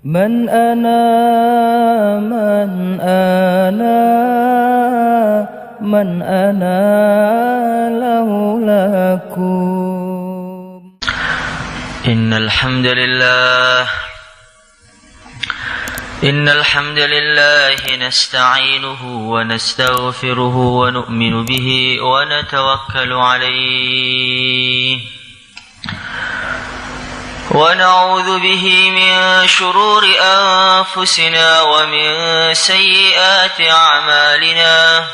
من أنا من أنا من أنا لولاكم. إن الحمد لله نستعينه ونستغفره ونؤمن به ونتوكل عليه ونعوذ به من شرور أنفسنا ومن سيئات أعمالنا.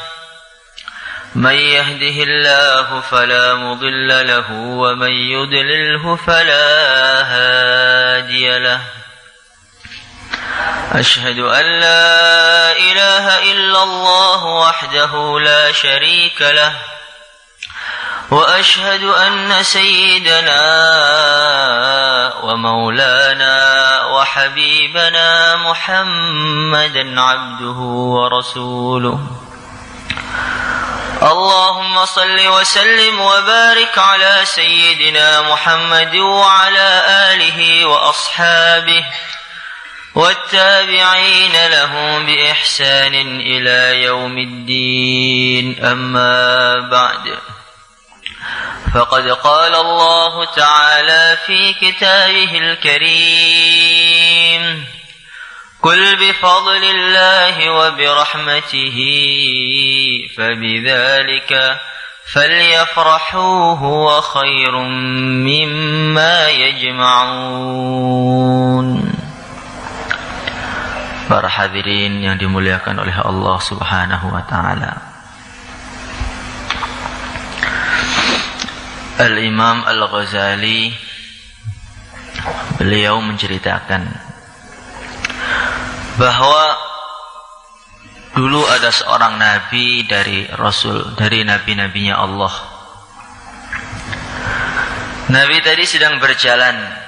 من يهده الله فلا مضل له ومن يضلله فلا هادي له. أشهد أن لا إله إلا الله وحده لا شريك له وأشهد أن سيدنا ومولانا وحبيبنا محمدا عبده ورسوله. اللهم صل وسلم وبارك على سيدنا محمد وعلى آله وأصحابه والتابعين لهم بإحسان إلى يوم الدين. أما بعد، فقد قال الله تعالى في كتابه الكريم: قل بفضل الله وبرحمته فبذلك فليفرحوا هو خير مما يجمعون. Para hadirin yang dimuliakan oleh Allah Subhanahu wa taala. Al-Imam Al-Ghazali beliau menceritakan bahwa dulu ada seorang nabi dari nabi-nabinya Allah. Nabi tadi sedang berjalan.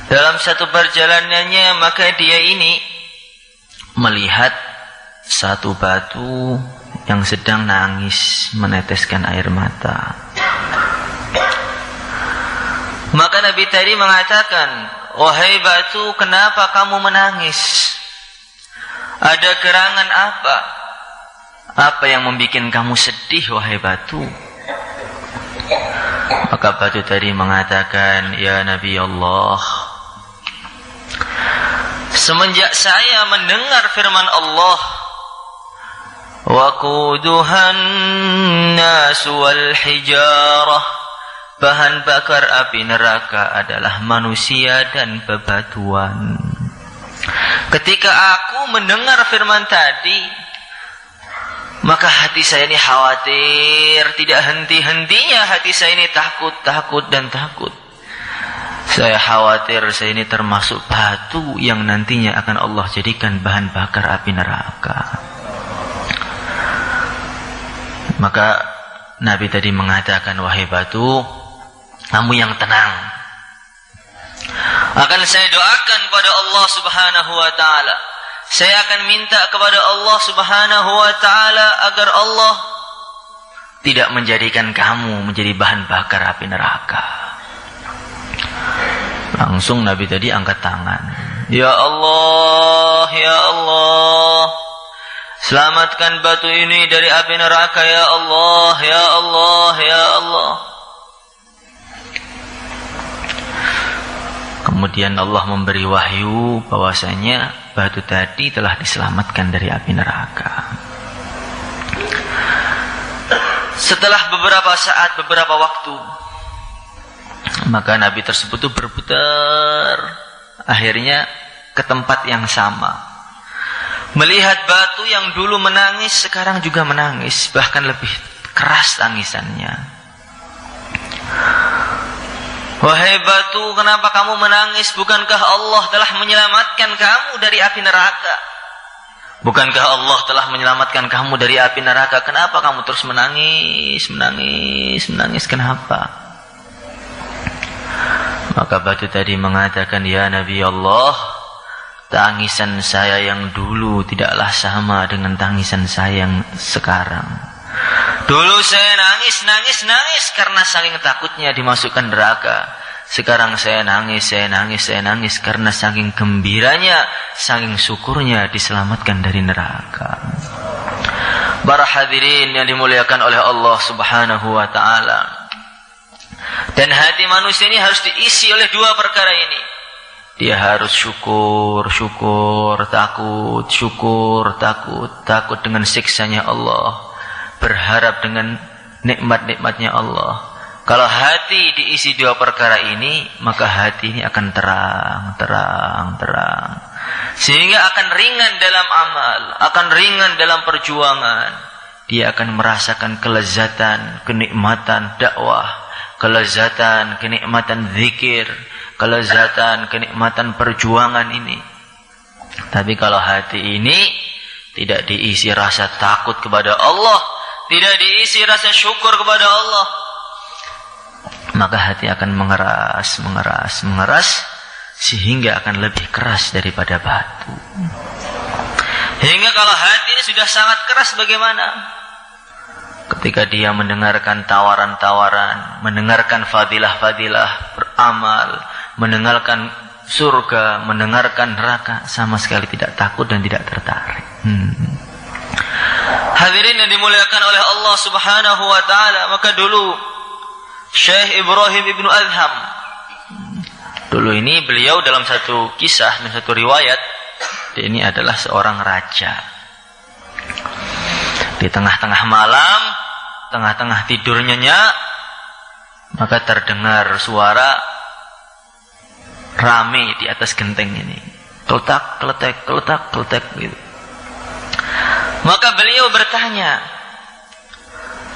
Dalam satu perjalanannya maka dia ini melihat satu batu yang sedang nangis meneteskan air mata. Maka Nabi tadi mengatakan, "Wahai batu, kenapa kamu menangis? Ada gerangan apa? Apa yang membuat kamu sedih, wahai batu?" Maka batu tadi mengatakan, "Ya Nabi Allah, semenjak saya mendengar firman Allah, waquduhan nasu wal hijarah, bahan bakar api neraka adalah manusia dan bebatuan. Ketika aku mendengar firman tadi, maka hati saya ini khawatir, tidak henti-hentinya hati saya ini takut. Saya khawatir saya ini termasuk batu yang nantinya akan Allah jadikan bahan bakar api neraka." Maka Nabi tadi mengatakan, "Wahai batu, kamu yang tenang. Akan saya doakan pada Allah Subhanahu wa taala. Saya akan minta kepada Allah Subhanahu wa taala agar Allah tidak menjadikan kamu menjadi bahan bakar api neraka." Langsung Nabi tadi angkat tangan. "Ya Allah, ya Allah, selamatkan batu ini dari api neraka, ya Allah, ya Allah, ya Allah." Kemudian Allah memberi wahyu bahwasanya batu tadi telah diselamatkan dari api neraka. Setelah beberapa saat, beberapa waktu, maka Nabi tersebut itu berputar akhirnya ke tempat yang sama. Melihat batu yang dulu menangis sekarang juga menangis, bahkan lebih keras tangisannya. "Wahai batu, kenapa kamu menangis? Bukankah Allah telah menyelamatkan kamu dari api neraka? Bukankah Allah telah menyelamatkan kamu dari api neraka? Kenapa kamu terus menangis? Kenapa?" Maka batu tadi mengatakan, "Ya Nabi Allah, tangisan saya yang dulu tidaklah sama dengan tangisan saya yang sekarang. Dulu saya nangis karena saking takutnya dimasukkan neraka. Sekarang saya nangis karena saking gembiranya, saking syukurnya diselamatkan dari neraka. Para hadirin yang dimuliakan oleh Allah Subhanahu wa taala. Dan hati manusia ini harus diisi oleh dua perkara ini. Dia harus syukur, takut dengan siksanya Allah, berharap dengan nikmat-nikmatnya Allah. Kalau hati diisi dua perkara ini, maka hati ini akan terang. Sehingga akan ringan dalam amal, akan ringan dalam perjuangan. Dia akan merasakan kelezatan, kenikmatan dakwah, kelezatan, kenikmatan zikir, kelezatan, kenikmatan perjuangan ini. Tapi kalau hati ini tidak diisi rasa takut kepada Allah, tidak diisi rasa syukur kepada Allah, maka hati akan mengeras, sehingga akan lebih keras daripada batu. Hingga kalau hati ini sudah sangat keras, bagaimana? Ketika dia mendengarkan tawaran-tawaran, mendengarkan fadilah-fadilah beramal, mendengarkan surga, mendengarkan neraka, sama sekali tidak takut dan tidak tertarik. Hadirin yang dimuliakan oleh Allah Subhanahu wa taala, maka dulu Syekh Ibrahim Ibnu Adham, dulu ini beliau dalam satu kisah dan satu riwayat, dia ini adalah seorang raja. Di tengah-tengah malam, tengah-tengah tidur nyenyak, maka terdengar suara rame di atas genteng ini. Keletak gitu. Maka beliau bertanya,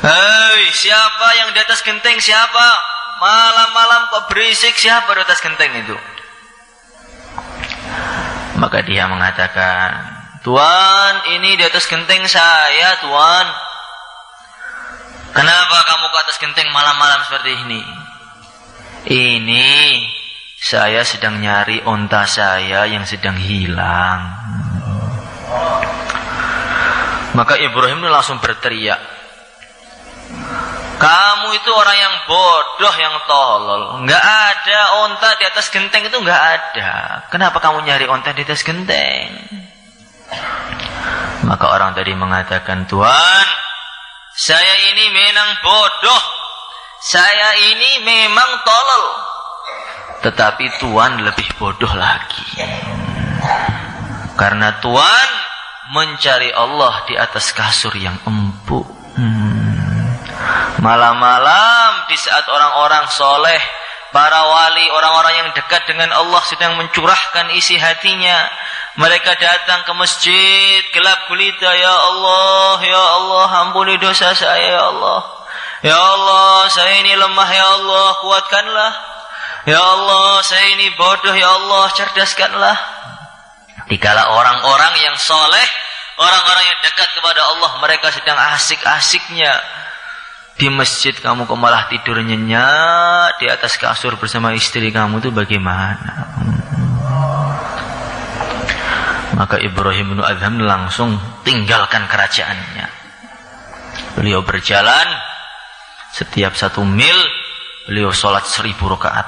"Hei, siapa yang di atas genteng? Siapa? Malam-malam kok berisik, siapa di atas genteng itu?" Maka dia mengatakan, "Tuan, ini di atas genteng saya, Tuan." "Kenapa kamu ke atas genteng malam-malam seperti ini?" "Ini saya sedang nyari onta saya yang sedang hilang." Maka Ibrahim langsung berteriak, "Kamu itu orang yang bodoh, yang tolol. Enggak ada onta di atas genteng itu, enggak ada. Kenapa kamu nyari onta di atas genteng?" Maka orang tadi mengatakan, "Tuan, saya ini memang bodoh. Saya ini memang tolol. Tetapi Tuan lebih bodoh lagi. Karena Tuan mencari Allah di atas kasur yang empuk. Malam-malam di saat orang-orang soleh, para wali, orang-orang yang dekat dengan Allah sedang mencurahkan isi hatinya, mereka datang ke masjid gelap gulita, ya Allah, ampuni dosa saya, ya Allah. Ya Allah, saya ini lemah, ya Allah, kuatkanlah. Ya Allah, saya ini bodoh, ya Allah, cerdaskanlah." Dikala orang-orang yang soleh, orang-orang yang dekat kepada Allah, mereka sedang asik-asiknya di masjid, kamu kok malah tidur nyenyak di atas kasur bersama istri kamu, itu bagaimana? Maka Ibrahim bin Adham langsung tinggalkan kerajaannya. Beliau berjalan, setiap 1 mil beliau sholat 1000 rakaat.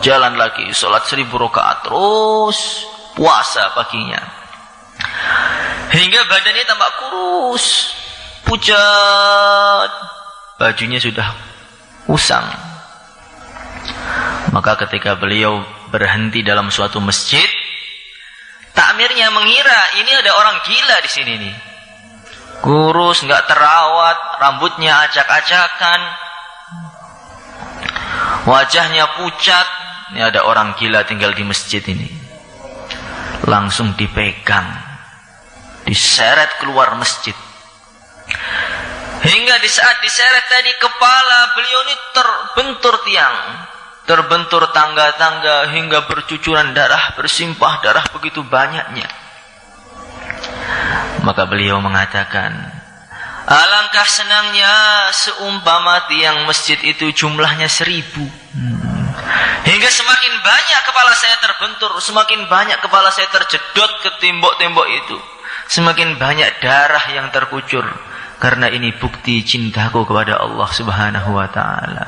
Jalan lagi, sholat 1000 rakaat, terus puasa paginya. Hingga badannya tampak kurus, pucat, bajunya sudah usang. Maka ketika beliau berhenti dalam suatu masjid, takmirnya mengira ini ada orang gila di sini nih. Kurus, nggak terawat, rambutnya acak-acakan, wajahnya pucat. Ini ada orang gila tinggal di masjid ini. Langsung dipegang, diseret keluar masjid. Hingga di saat diseret tadi, kepala beliau ini terbentur tiang, terbentur tangga-tangga, hingga bercucuran darah, bersimpah darah begitu banyaknya. Maka beliau mengatakan, "Alangkah senangnya seumpama tiang masjid itu jumlahnya 1000. Hingga semakin banyak kepala saya terbentur, semakin banyak kepala saya terjedot ke tembok-tembok itu, semakin banyak darah yang terkucur. Karena ini bukti cintaku kepada Allah Subhanahu wa ta'ala."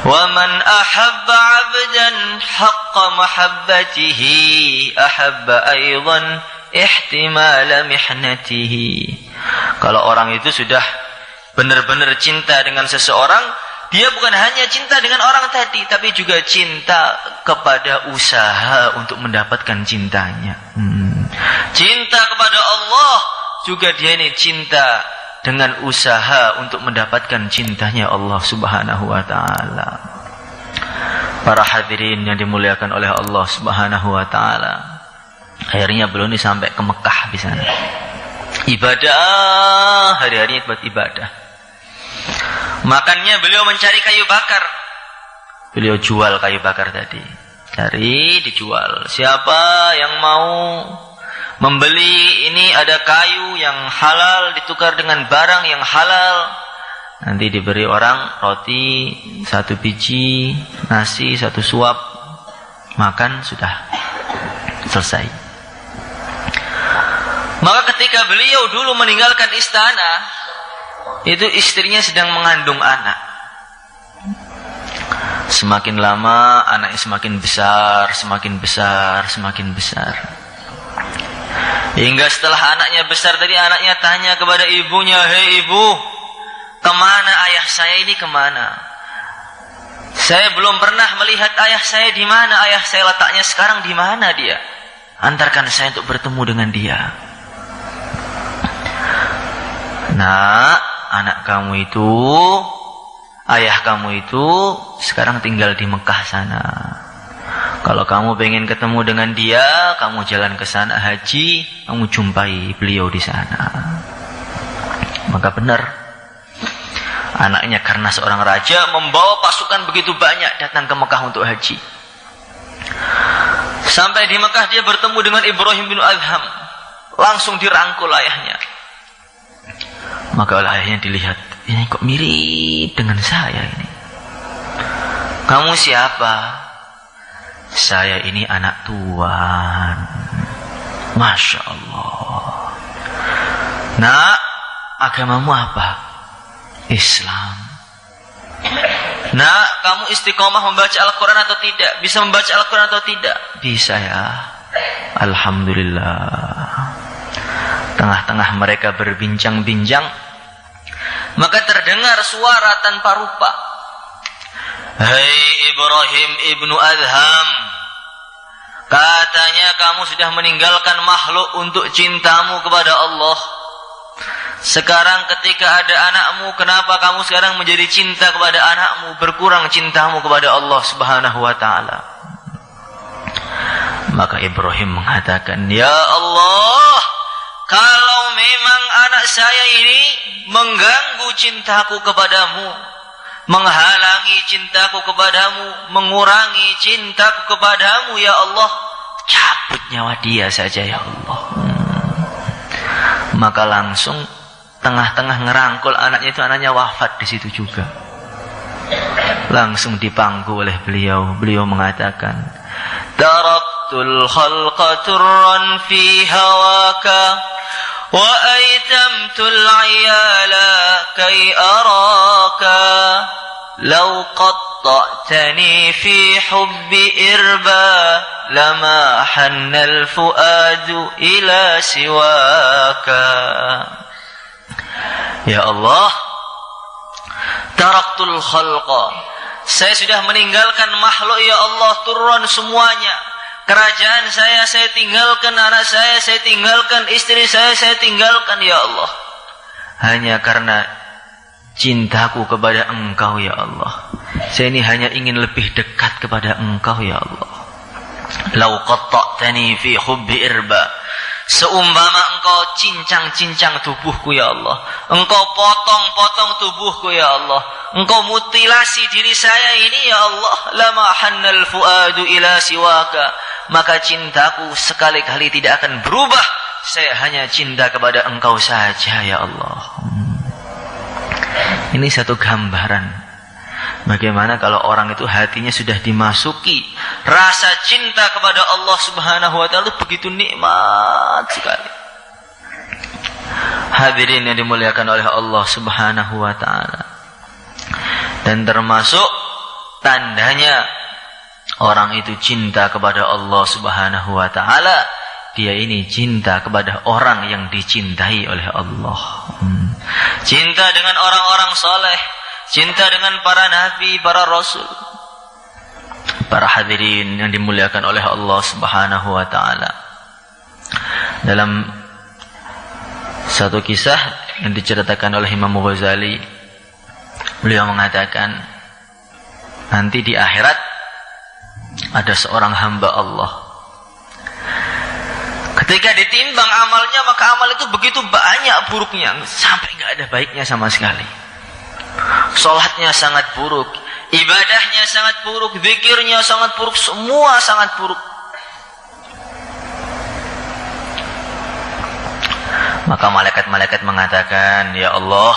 ومن أحب عبدا حق محبته أحب أيضا احتمال محنته. Kalau orang itu sudah benar-benar cinta dengan seseorang, dia bukan hanya cinta dengan orang tadi, tapi juga cinta kepada usaha untuk mendapatkan cintanya. Cinta kepada Allah juga dia ini cinta dengan usaha untuk mendapatkan cintanya Allah Subhanahu wa taala. Para hadirin yang dimuliakan oleh Allah Subhanahu wa taala. Akhirnya beliau ini sampai ke Mekah di sana. Ibadah, hari-harinya buat ibadah. Makannya beliau mencari kayu bakar. Beliau jual kayu bakar tadi. Cari, dijual. Siapa yang mau membeli, ini ada kayu yang halal ditukar dengan barang yang halal, nanti diberi orang roti 1 biji, nasi 1 suap, makan sudah selesai. Maka ketika beliau dulu meninggalkan istana, itu istrinya sedang mengandung anak. Semakin lama anaknya semakin besar, semakin besar, semakin besar. Hingga setelah anaknya besar tadi, anaknya tanya kepada ibunya, "Hei ibu, kemana ayah saya ini, kemana? Saya belum pernah melihat ayah saya di mana. Ayah saya letaknya sekarang di mana dia? Antarkan saya untuk bertemu dengan dia." Nah, anak kamu itu, ayah kamu itu sekarang tinggal di Mekah sana. Kalau kamu pengen ketemu dengan dia, kamu jalan ke sana haji, kamu jumpai beliau di sana. Maka benar, anaknya karena seorang raja membawa pasukan begitu banyak datang ke Mekah untuk haji. Sampai di Mekah dia bertemu dengan Ibrahim bin Adham, langsung dirangkul ayahnya. Maka oleh ayahnya dilihat, ini kok mirip dengan saya ini. Kamu siapa? Saya ini anak tuan. Masya Allah. Nak, agamamu apa? Islam. Nak, kamu istiqomah membaca Al-Quran atau tidak? Bisa membaca Al-Quran atau tidak? Bisa ya. Alhamdulillah. Tengah-tengah mereka berbincang-bincang, maka terdengar suara tanpa rupa. "Hei Ibrahim ibnu Adham, katanya kamu sudah meninggalkan makhluk untuk cintamu kepada Allah. Sekarang ketika ada anakmu, kenapa kamu sekarang menjadi cinta kepada anakmu, berkurang cintamu kepada Allah Subhanahu wa ta'ala?" Maka Ibrahim mengatakan, "Ya Allah, kalau memang anak saya ini mengganggu cintaku kepadamu, menghalangi cintaku kepadamu, mengurangi cintaku kepadamu, ya Allah, cabut nyawa dia saja ya Allah." Maka langsung tengah-tengah ngerangkul anaknya itu, anaknya wafat di situ juga. Langsung dipangku oleh beliau. Beliau mengatakan, "Taraktul khalqa turran fi hawaka wa aitamtul ayala kai araka law qatta'tani fi hubbi irba lama hannal fuadu ila siwaka." Ya Allah, taraktul khalqa, saya sudah meninggalkan makhluk ya Allah, turun semuanya. Kerajaan saya tinggalkan, anak saya tinggalkan, istri saya tinggalkan ya Allah, hanya karena cintaku kepada Engkau ya Allah. Saya ini hanya ingin lebih dekat kepada Engkau ya Allah. Lau qatta'tani fi hubbi irba, seumpama Engkau cincang-cincang tubuhku ya Allah, Engkau potong-potong tubuhku ya Allah, Engkau mutilasi diri saya ini ya Allah, lama hannal fuadu ila siwaka, maka cintaku sekali-kali tidak akan berubah. Saya hanya cinta kepada Engkau saja ya Allah. Ini satu gambaran bagaimana kalau orang itu hatinya sudah dimasuki rasa cinta kepada Allah Subhanahu wa ta'ala, begitu nikmat sekali. Hadirin yang dimuliakan oleh Allah Subhanahu wa ta'ala. Dan termasuk tandanya orang itu cinta kepada Allah Subhanahu wa taala, dia ini cinta kepada orang yang dicintai oleh Allah. Cinta dengan orang-orang saleh, cinta dengan para nabi, para rasul. Para hadirin yang dimuliakan oleh Allah Subhanahu wa taala. Dalam satu kisah yang diceritakan oleh Imam Ghazali, beliau mengatakan, nanti di akhirat ada seorang hamba Allah. Ketika ditimbang amalnya, maka amal itu begitu banyak buruknya, sampai nggak ada baiknya sama sekali. Salatnya sangat buruk, ibadahnya sangat buruk, zikirnya sangat buruk, semua sangat buruk. Maka malaikat-malaikat mengatakan, ya Allah,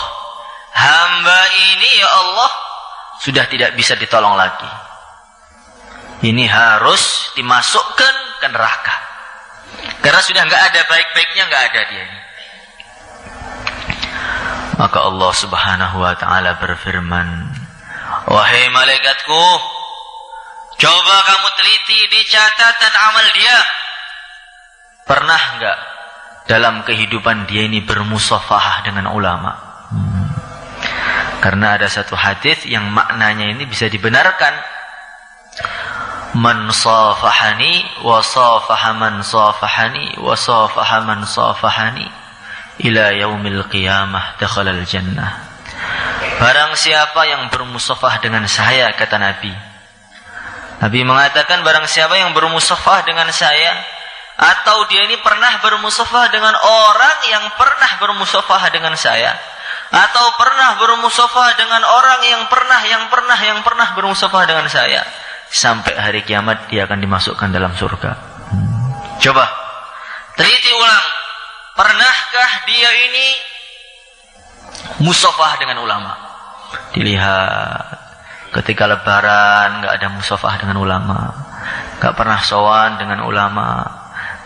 hamba ini ya Allah sudah tidak bisa ditolong lagi. Ini harus dimasukkan ke neraka. Karena sudah nggak ada baik-baiknya, nggak ada dia ini. Maka Allah Subhanahu wa taala berfirman, wahai malaikatku, coba kamu teliti di catatan amal dia. Pernah nggak dalam kehidupan dia ini bermusafahah dengan ulama? Karena ada satu hadis yang maknanya ini bisa dibenarkan. Man safahani wa safaha man safahani wa safaha man safahani ila yaumil qiyamah dakhalal jannah. Barang siapa yang bermusafah dengan saya, kata Nabi. Nabi mengatakan, barang siapa yang bermusafah dengan saya, atau dia ini pernah bermusafah dengan orang yang pernah bermusafah dengan saya, atau pernah bermusafah dengan orang yang pernah bermusafah dengan saya, sampai hari kiamat dia akan dimasukkan dalam surga. Coba teliti ulang, pernahkah dia ini musafah dengan ulama? Dilihat ketika lebaran nggak ada musafah dengan ulama, nggak pernah sowan dengan ulama,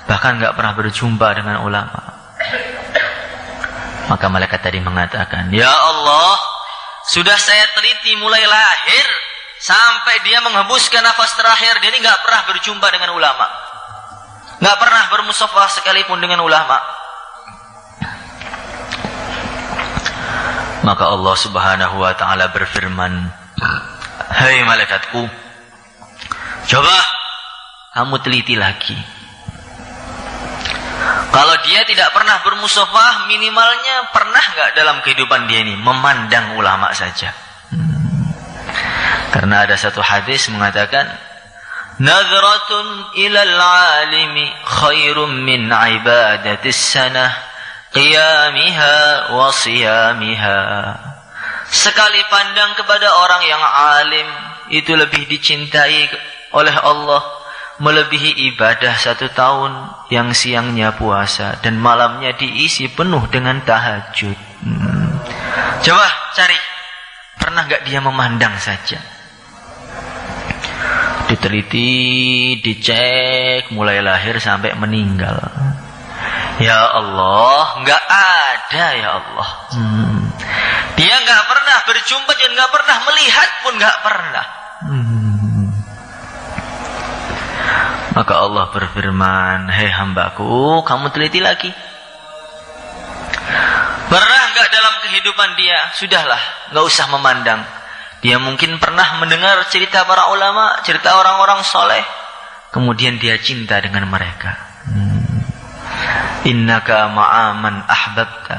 bahkan nggak pernah berjumpa dengan ulama. Maka malaikat tadi mengatakan, ya Allah, sudah saya teliti mulai lahir sampai dia menghembuskan nafas terakhir, dia ini nggak pernah berjumpa dengan ulama, nggak pernah bermusafah sekalipun dengan ulama. Maka Allah Subhanahu wa taala berfirman, hai malaikatku, coba kamu teliti lagi. Kalau dia tidak pernah bermusafah, minimalnya pernah nggak dalam kehidupan dia ini memandang ulama saja? Karena ada satu hadis mengatakan, nadhratun ilal alimi khairum min ibadatis sanah qiyamiha wa siyamiha. Sekali pandang kepada orang yang alim itu lebih dicintai oleh Allah, melebihi ibadah 1 tahun yang siangnya puasa dan malamnya diisi penuh dengan tahajud. Coba cari, pernah gak dia memandang saja? Diteliti, dicek, mulai lahir sampai meninggal. Ya Allah, gak ada ya Allah. Dia gak pernah berjumpa dan gak pernah melihat pun gak pernah. Maka Allah berfirman, hei hambaku, kamu teliti lagi. Pernah gak dalam kehidupan dia? Sudahlah, gak usah memandang. Dia mungkin pernah mendengar cerita para ulama, cerita orang-orang soleh, kemudian dia cinta dengan mereka. Innaka ma'aman ahbabta.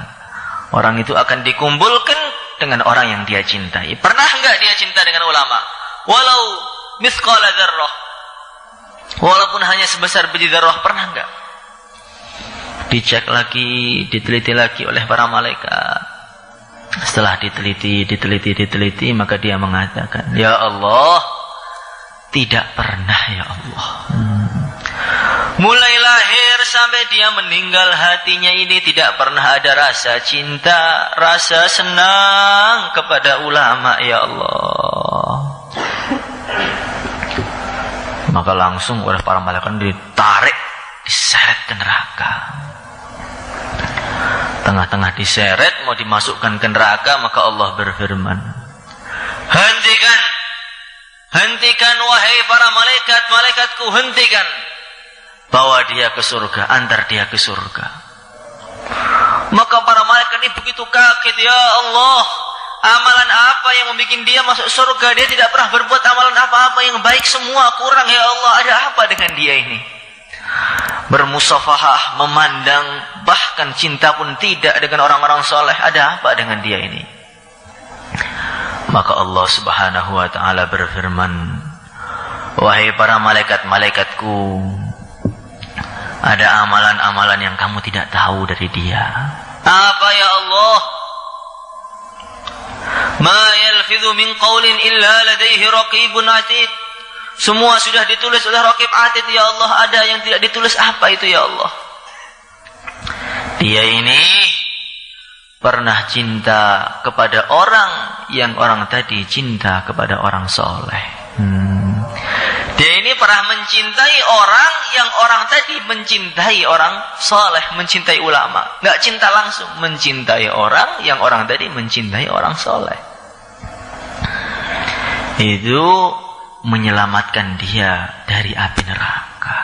Orang itu akan dikumpulkan dengan orang yang dia cintai. Pernah gak dia cinta dengan ulama? Walau mithqala dzarrah, walaupun hanya sebesar biji dzarrah, pernah enggak? Dicek lagi, diteliti lagi oleh para malaikat. Setelah diteliti, maka dia mengatakan, ya Allah, tidak pernah ya Allah. Mulai lahir sampai dia meninggal, hatinya ini tidak pernah ada rasa cinta, rasa senang kepada ulama ya Allah. Maka langsung oleh para malaikat ditarik, diseret ke neraka. Tengah-tengah diseret, mau dimasukkan ke neraka, maka Allah berfirman, hentikan hentikan wahai para malaikat, malaikatku hentikan. Bawa dia ke surga, antar dia ke surga. Maka para malaikat ini begitu kaget, ya Allah, amalan apa yang membuat dia masuk surga? Dia tidak pernah berbuat amalan apa-apa yang baik, semua kurang, ya Allah, ada apa dengan dia ini? Bermusafahah, memandang, bahkan cinta pun tidak dengan orang-orang soleh, ada apa dengan dia ini? Maka Allah Subhanahu wa ta'ala berfirman, wahai para malaikat-malaikatku, ada amalan-amalan yang kamu tidak tahu dari dia. Apa ya Allah? Ma yalfidhu min qawlin illa ladaihi raqibun atid. Semua sudah ditulis oleh Raqib Atid, ya Allah. Ada yang tidak ditulis, apa itu ya Allah? Dia ini pernah cinta kepada orang yang orang tadi cinta kepada orang soleh. Dia ini pernah mencintai orang yang orang tadi mencintai orang soleh, mencintai ulama. Nggak cinta langsung, mencintai orang yang orang tadi mencintai orang soleh. Itu menyelamatkan dia dari api neraka.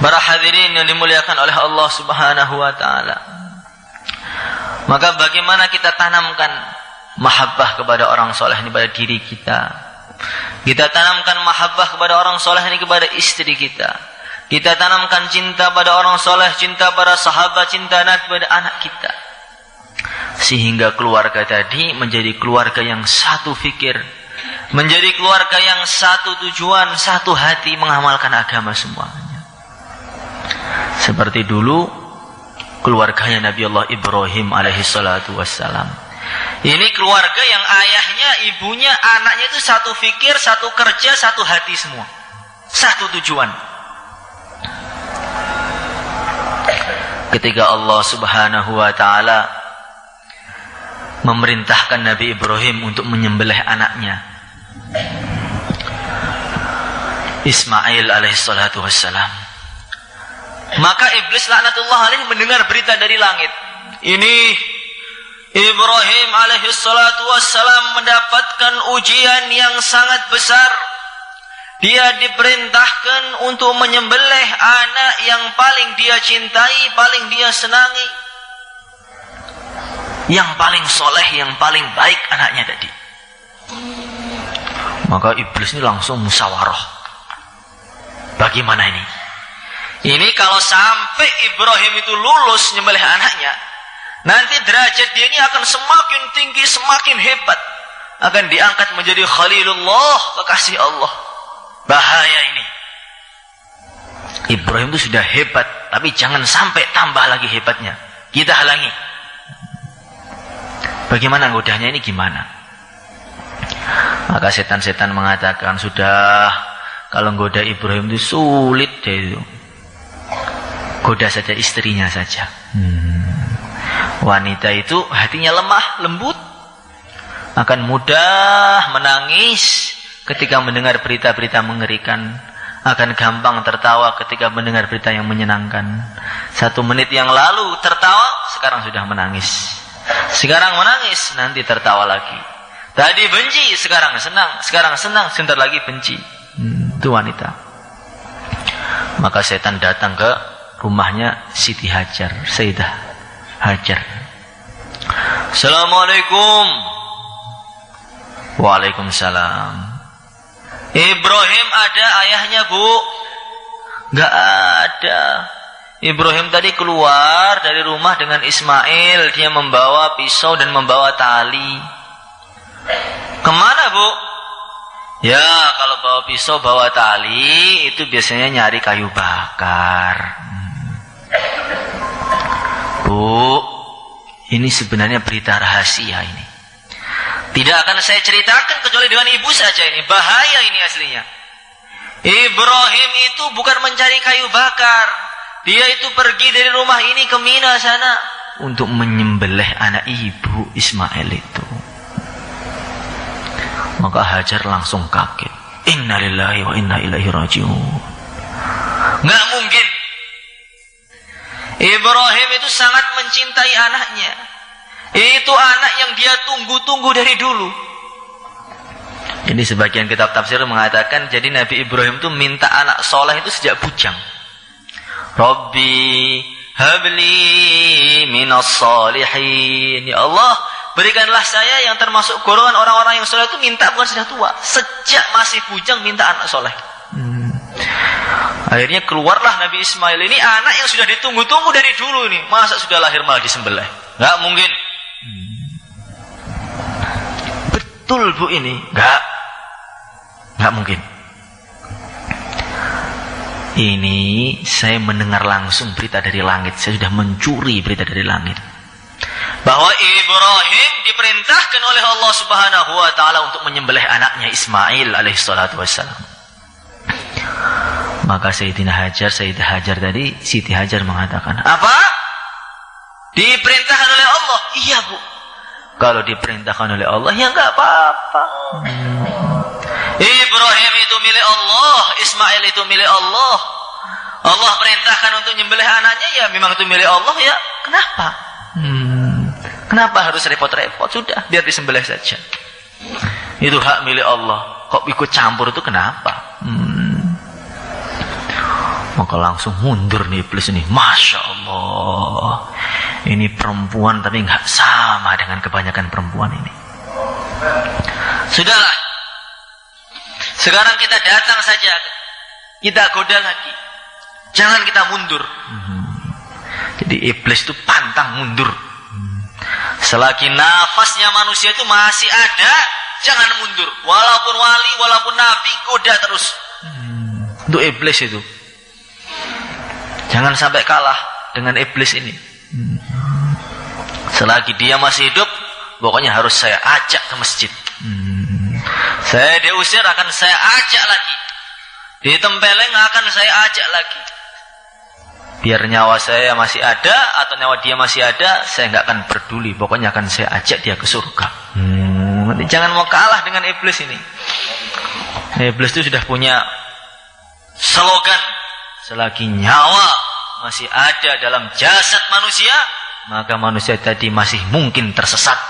Para hadirin yang dimuliakan oleh Allah Subhanahu wa ta'ala, maka bagaimana kita tanamkan mahabbah kepada orang soleh ini pada diri kita? Kita tanamkan mahabbah kepada orang soleh ini kepada istri kita. Kita tanamkan cinta pada orang soleh, cinta pada sahabat, cinta kepada anak kita. Sehingga keluarga tadi menjadi keluarga yang satu fikir, menjadi keluarga yang satu tujuan, satu hati mengamalkan agama semuanya. Seperti dulu keluarganya Nabi Allah Ibrahim alaihi salatu wassalam. Ini keluarga yang ayahnya, ibunya, anaknya itu satu fikir, satu kerja, satu hati semua. Satu tujuan. Ketika Allah Subhanahu wa ta'ala memerintahkan Nabi Ibrahim untuk menyembelih anaknya Ismail alaihissalatu wassalam, maka iblis laknatullah alaih mendengar berita dari langit. Ini Ibrahim alaihissalatu wassalam mendapatkan ujian yang sangat besar. Dia diperintahkan untuk menyembelih anak yang paling dia cintai, paling dia senangi, yang paling soleh, yang paling baik anaknya tadi. Maka iblis ini langsung musyawarah. Bagaimana ini? Ini kalau sampai Ibrahim itu lulus nyembelih anaknya, nanti derajat dia ini akan semakin tinggi, semakin hebat. Akan diangkat menjadi Khalilullah, kekasih Allah. Bahaya ini. Ibrahim itu sudah hebat, tapi jangan sampai tambah lagi hebatnya. Kita halangi. Bagaimana godanya ini gimana? Maka setan-setan mengatakan, sudah, kalau goda Ibrahim itu sulit deh itu. Goda saja istrinya saja. Wanita itu hatinya lemah, lembut, akan mudah menangis ketika mendengar berita-berita mengerikan, akan gampang tertawa ketika mendengar berita yang menyenangkan. 1 menit yang lalu tertawa, sekarang sudah menangis. Sekarang menangis, nanti tertawa lagi. Tadi benci, sekarang senang. Sekarang senang, sebentar lagi benci. Itu wanita. Maka setan datang ke rumahnya Siti Hajar, Sayyidah Hajar. Assalamualaikum. Waalaikumsalam. Ibrahim ada ayahnya, Bu? Gak ada. Ibrahim tadi keluar dari rumah dengan Ismail. Dia membawa pisau dan membawa tali. Kemana, Bu? Ya, kalau bawa pisau, bawa tali, itu biasanya nyari kayu bakar. Bu, ini sebenarnya berita rahasia ini. Tidak akan saya ceritakan kecuali dengan ibu saja ini. Bahaya ini aslinya. Ibrahim itu bukan mencari kayu bakar. Dia itu pergi dari rumah ini ke Mina sana untuk menyembelih anak ibu Ismail itu. Maka Hajar langsung kaget. Inna lillahi wa inna ilaihi raji'un. Nggak mungkin. Ibrahim itu sangat mencintai anaknya. Itu anak yang dia tunggu-tunggu dari dulu. Ini sebagian kitab tafsir mengatakan jadi Nabi Ibrahim itu minta anak soleh itu sejak bujang. Rabbi habli minas solihin. Ya Allah, berikanlah saya yang termasuk golongan orang-orang yang soleh. Itu minta bukan sudah tua, sejak masih bujang minta anak soleh. Akhirnya keluarlah Nabi Ismail. Ini anak yang sudah ditunggu-tunggu dari dulu ini. Masa sudah lahir malah disembelih? Nggak mungkin. Betul bu ini? Nggak mungkin. Ini saya mendengar langsung berita dari langit. Saya sudah mencuri berita dari langit. Bahwa Ibrahim diperintahkan oleh Allah Subhanahu wa taala untuk menyembelih anaknya Ismail alaihissalatu wassalam. Maka Sayyidah Hajar tadi, Siti Hajar mengatakan, apa? Diperintahkan oleh Allah? Iya bu. Kalau diperintahkan oleh Allah, ya enggak apa-apa. Ibrahim itu milik Allah, Ismail itu milik Allah. Allah perintahkan untuk menyembelih anaknya, ya memang itu milik Allah ya. Kenapa? Kenapa harus repot-repot? Sudah, biar disembelih saja. Itu hak milik Allah. Kok ikut campur itu kenapa? Maka langsung mundur nih iblis ini. Masya Allah, ini perempuan tapi nggak sama dengan kebanyakan perempuan ini. Sudahlah, sekarang kita datang saja, kita goda lagi, jangan kita mundur. Jadi iblis itu pantang mundur. Selagi nafasnya manusia itu masih ada, jangan mundur. Walaupun wali, walaupun nabi, goda terus. Untuk iblis itu, jangan sampai kalah dengan iblis ini. Selagi dia masih hidup, pokoknya harus saya ajak ke masjid. Saya diusir akan saya ajak lagi. Ditempeleng akan saya ajak lagi. Biar nyawa saya masih ada atau nyawa dia masih ada, saya nggak akan peduli. Pokoknya akan saya ajak dia ke surga. Jangan mau kalah dengan iblis ini. Iblis itu sudah punya slogan. Selagi nyawa masih ada dalam jasad manusia, maka manusia tadi masih mungkin tersesat.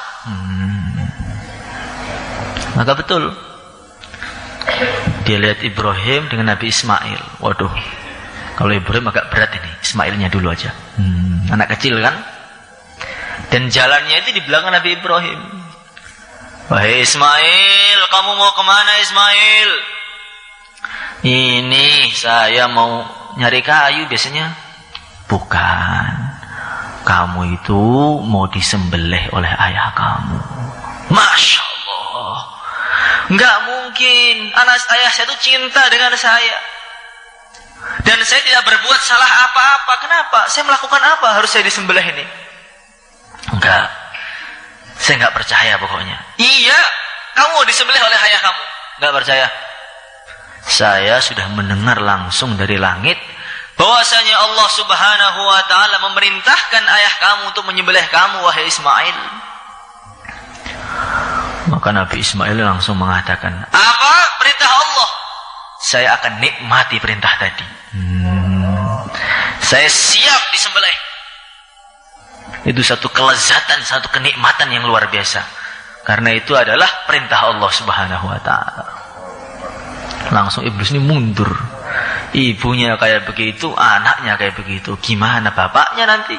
Maka betul, dia lihat Ibrahim dengan Nabi Ismail. Waduh, kalau Ibrahim agak berat ini, Ismailnya dulu aja. Anak kecil kan. Dan jalannya itu di belakang Nabi Ibrahim. Wahai Ismail, kamu mau kemana Ismail? Ini saya mau nyari kayu biasanya. Bukan, kamu itu mau disembelih oleh ayah kamu. Masya Allah, nggak mungkin. Ayah saya itu cinta dengan saya, dan saya tidak berbuat salah apa-apa. Kenapa? Saya melakukan apa harus saya disembelih ini? Enggak, saya nggak percaya pokoknya. Iya, kamu mau disembelih oleh ayah kamu? Nggak percaya. Saya sudah mendengar langsung dari langit bahwasanya Allah Subhanahu wa taala memerintahkan ayah kamu untuk menyembelih kamu wahai Ismail. Maka Nabi Ismail langsung mengatakan, apa perintah Allah? Saya akan nikmati perintah tadi. Saya siap disembelih. Itu satu kelezatan, satu kenikmatan yang luar biasa. Karena itu adalah perintah Allah Subhanahu wa taala. Langsung iblis ini mundur. Ibunya kayak begitu, anaknya kayak begitu. Gimana bapaknya nanti?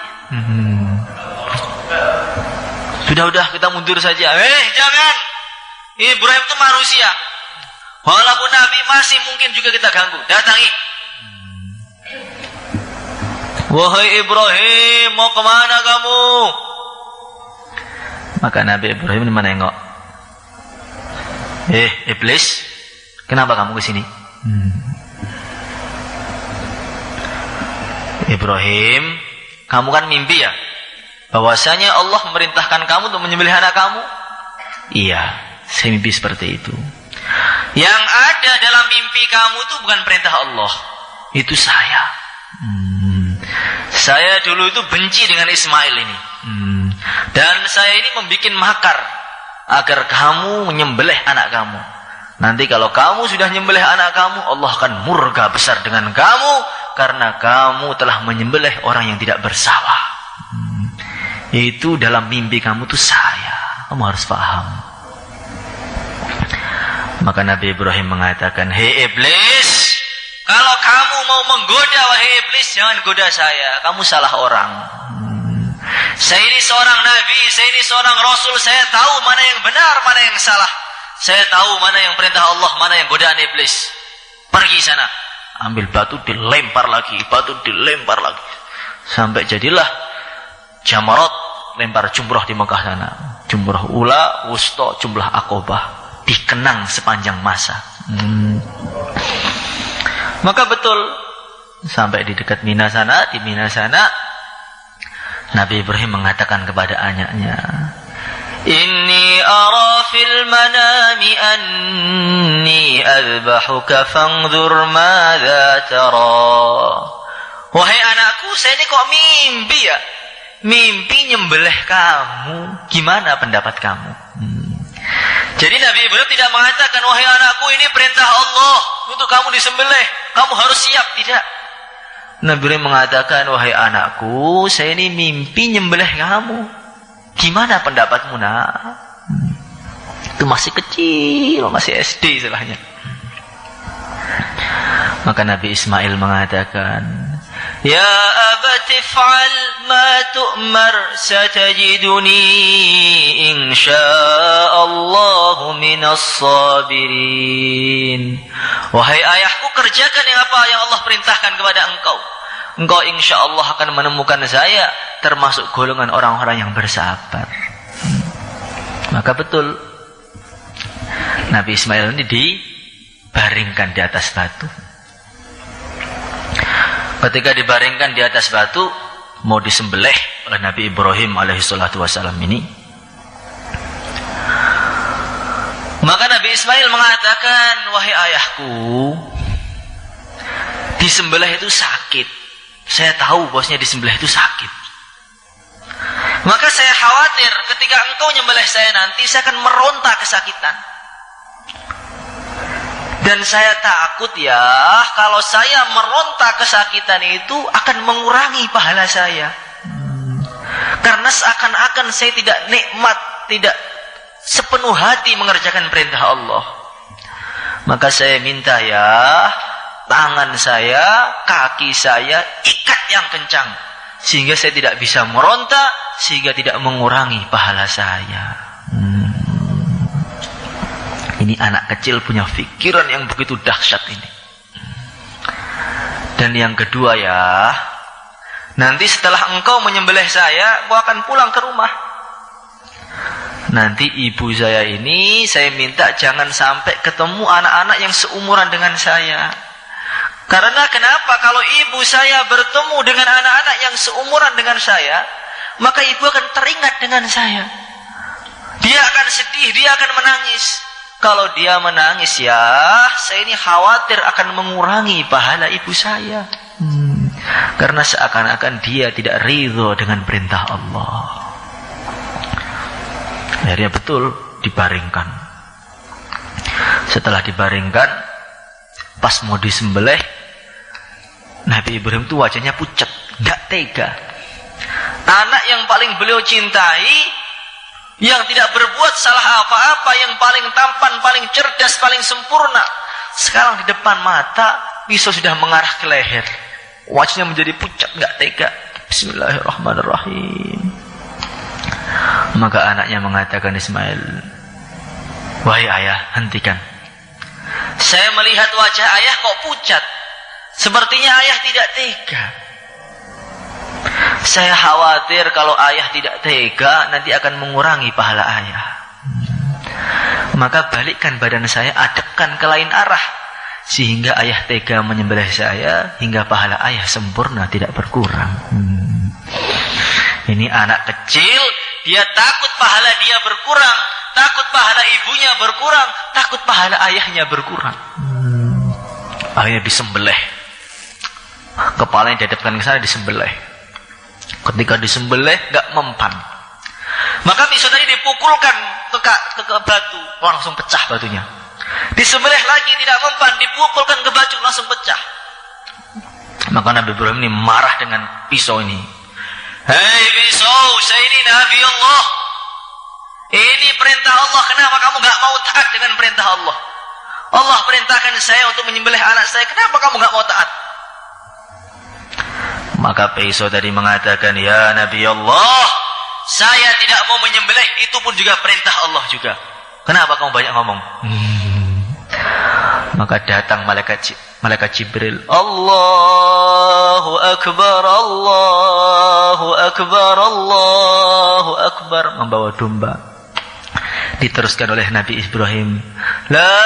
Sudah kita mundur saja. Jangan. Ibrahim itu manusia. Walaupun Nabi masih mungkin juga kita ganggu. Datangi. Wahai Ibrahim, mau kemana kamu? Maka Nabi Ibrahim ini menengok. Iblis, kenapa kamu ke sini? Ibrahim, kamu kan mimpi ya? Bahwasanya Allah memerintahkan kamu untuk menyembelih anak kamu? Iya, saya mimpi seperti itu. Yang ada dalam mimpi kamu itu bukan perintah Allah. Itu saya. Saya dulu itu benci dengan Ismail ini. Dan saya ini membuat makar agar kamu menyembelih anak kamu. Nanti kalau kamu sudah menyembelih anak kamu, Allah akan murka besar dengan kamu karena kamu telah menyembelih orang yang tidak bersalah. Itu dalam mimpi kamu tuh saya. Kamu harus paham. Maka Nabi Ibrahim mengatakan, hei iblis, kalau kamu mau menggoda wahai iblis, jangan goda saya, kamu salah orang. Saya ini seorang nabi, saya ini seorang rasul, saya tahu mana yang benar, mana yang salah. Saya tahu mana yang perintah Allah, mana yang godaan iblis. Pergi sana. Ambil batu, dilempar lagi, batu dilempar lagi. Sampai jadilah Jamarat, lempar jumrah di Mekah sana. Jumrah ula, wusta, jumlah Aqabah. Dikenang sepanjang masa. Maka betul, sampai di dekat Mina sana, di Mina sana, Nabi Ibrahim mengatakan kepada anaknya, Inni ara fil manami anni adbahuka fangzur madza tara. Wahai anakku, saya ini kok mimpi ya? Mimpi nyembelih kamu. Gimana pendapat kamu? Jadi Nabi Ibrahim tidak mengatakan, wahai anakku, ini perintah Allah untuk kamu disembelih, kamu harus siap. Tidak. Nabi Ibrahim mengatakan, wahai anakku, saya ini mimpi nyembelih kamu. Gimana pendapatmu, nak? Itu masih kecil, masih SD istilahnya. Maka Nabi Ismail mengatakan, Ya abati fa'al ma tu'mar satajiduni insya'allahu minas sabirin. Wahai ayahku, kerjakan apa yang Allah perintahkan kepada engkau. Engkau insyaallah akan menemukan saya termasuk golongan orang-orang yang bersabar. Maka betul, Nabi Ismail ini dibaringkan di atas batu. Ketika dibaringkan di atas batu, mau disembelih oleh Nabi Ibrahim alaihissalatu wassalam ini, maka Nabi Ismail mengatakan, wahai ayahku, disembelih itu sakit. Saya tahu bosnya disembelih itu sakit. Maka saya khawatir ketika engkau nyembelih saya nanti, saya akan meronta kesakitan. Dan saya takut ya, kalau saya meronta kesakitan itu akan mengurangi pahala saya. Karena seakan-akan saya tidak nikmat, tidak sepenuh hati mengerjakan perintah Allah. Maka saya minta ya, tangan saya, kaki saya ikat yang kencang, sehingga saya tidak bisa meronta, sehingga tidak mengurangi pahala saya. Ini anak kecil punya pikiran yang begitu dahsyat ini. Dan yang kedua ya, nanti setelah engkau menyembelih saya, engkau akan pulang ke rumah. Nanti ibu saya ini, saya minta jangan sampai ketemu anak-anak yang seumuran dengan saya. Karena kenapa? Kalau ibu saya bertemu dengan anak-anak yang seumuran dengan saya, maka ibu akan teringat dengan saya. Dia akan sedih, dia akan menangis. Kalau dia menangis ya, saya ini khawatir akan mengurangi pahala ibu saya. Karena seakan-akan dia tidak ridho dengan perintah Allah. Akhirnya betul dibaringkan. Setelah dibaringkan, pas mau disembelih, Nabi Ibrahim itu wajahnya pucat, gak tega. Anak yang paling beliau cintai, yang tidak berbuat salah apa-apa, yang paling tampan, paling cerdas, paling sempurna, sekarang di depan mata pisau sudah mengarah ke leher. Wajahnya menjadi pucat, gak tega. Bismillahirrahmanirrahim. Maka anaknya mengatakan, Ismail, wahai ayah, hentikan. Saya melihat wajah ayah kok pucat, sepertinya ayah tidak tega. Saya khawatir kalau ayah tidak tega, nanti akan mengurangi pahala ayah. Maka balikkan badan saya, adepkan ke lain arah, sehingga ayah tega menyembelih saya, hingga pahala ayah sempurna, tidak berkurang. Ini anak kecil, dia takut pahala dia berkurang, takut pahala ibunya berkurang, takut pahala ayahnya berkurang. Akhirnya disembelih, kepalanya dihadapkan ke sana, disembelih. Ketika disembelih gak mempan, maka pisau tadi dipukulkan ke batu, langsung pecah batunya. Disembelih lagi tidak mempan, dipukulkan ke batu, langsung pecah. Maka Nabi Ibrahim ini marah dengan pisau ini. Hei pisau, saya ini Nabi Allah, ini perintah Allah, kenapa kamu gak mau taat dengan perintah Allah? Allah perintahkan saya untuk menyembelih anak saya, kenapa kamu nggak mau taat? Maka Paiso tadi mengatakan, ya Nabi Allah, saya tidak mau menyembelih, itu pun juga perintah Allah juga. Kenapa kamu banyak ngomong? Maka datang malaikat Jibril. Allahu Akbar, Allahu Akbar, Allahu Akbar, membawa domba. Diteruskan oleh Nabi Ibrahim, la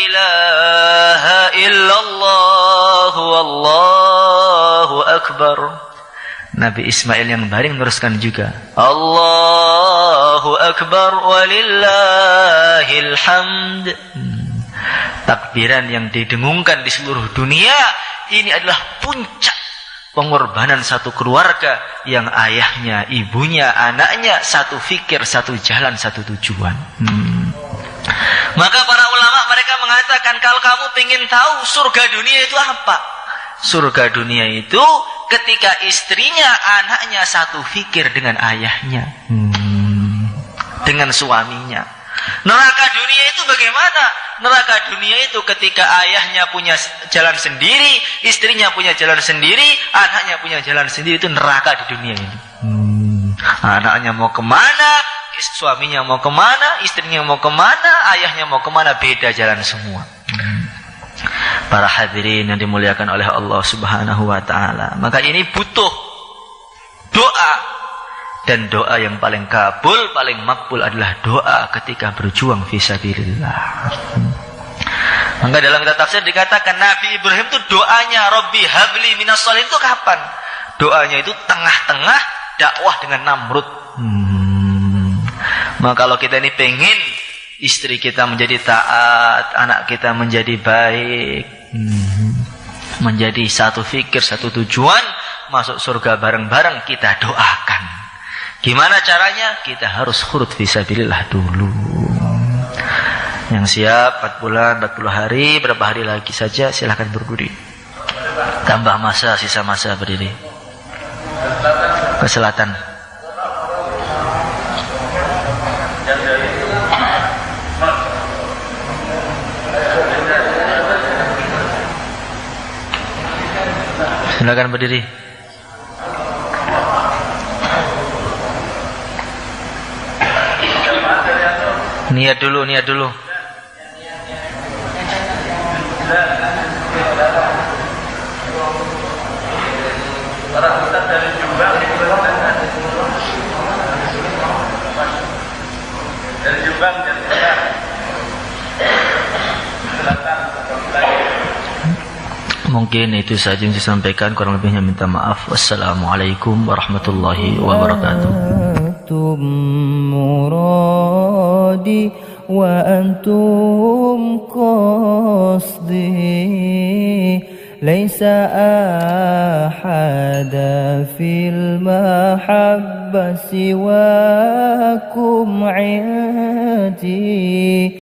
ilaha illallah wallahu akbar. Nabi Ismail yang baring meneruskan juga, Allahu Akbar walillahil hamd. Takbiran yang didengungkan di seluruh dunia, ini adalah puncak pengorbanan satu keluarga yang ayahnya, ibunya, anaknya satu fikir, satu jalan, satu tujuan. Maka para ulama mereka mengatakan, kalau kamu ingin tahu surga dunia itu apa? Surga dunia itu ketika istrinya, anaknya satu fikir dengan ayahnya, dengan suaminya. Neraka dunia itu bagaimana? Neraka dunia itu ketika ayahnya punya jalan sendiri, istrinya punya jalan sendiri, anaknya punya jalan sendiri, itu neraka di dunia ini. Anaknya mau kemana, suaminya mau kemana, istrinya mau kemana, ayahnya mau kemana, beda jalan semua. Para hadirin yang dimuliakan oleh Allah Subhanahu wa ta'ala, maka ini butuh doa. Dan doa yang paling kabul, paling makbul adalah doa ketika berjuang fisabilillah. Maka dalam kitab tafsir dikatakan Nabi Ibrahim itu doanya Rabbi habli minas sholihin itu kapan? Doanya itu tengah-tengah dakwah dengan Namrud. Maka kalau kita ini pengen istri kita menjadi taat, anak kita menjadi baik, menjadi satu fikir, satu tujuan, masuk surga bareng-bareng, kita doakan. Gimana caranya? Kita harus khurut fisabilillah dulu. Yang siap 4 bulan, 40 hari, berapa hari lagi saja silahkan berdiri. Tambah masa, sisa masa berdiri. Ke selatan. Silakan berdiri. Niat dulu, niat dulu. Mungkin itu saja yang saya sampaikan, kurang lebihnya minta maaf. Wassalamualaikum warahmatullahi wabarakatuh. مرادي وأنتم قصدي ليس أحد في المحبة سواكم عندي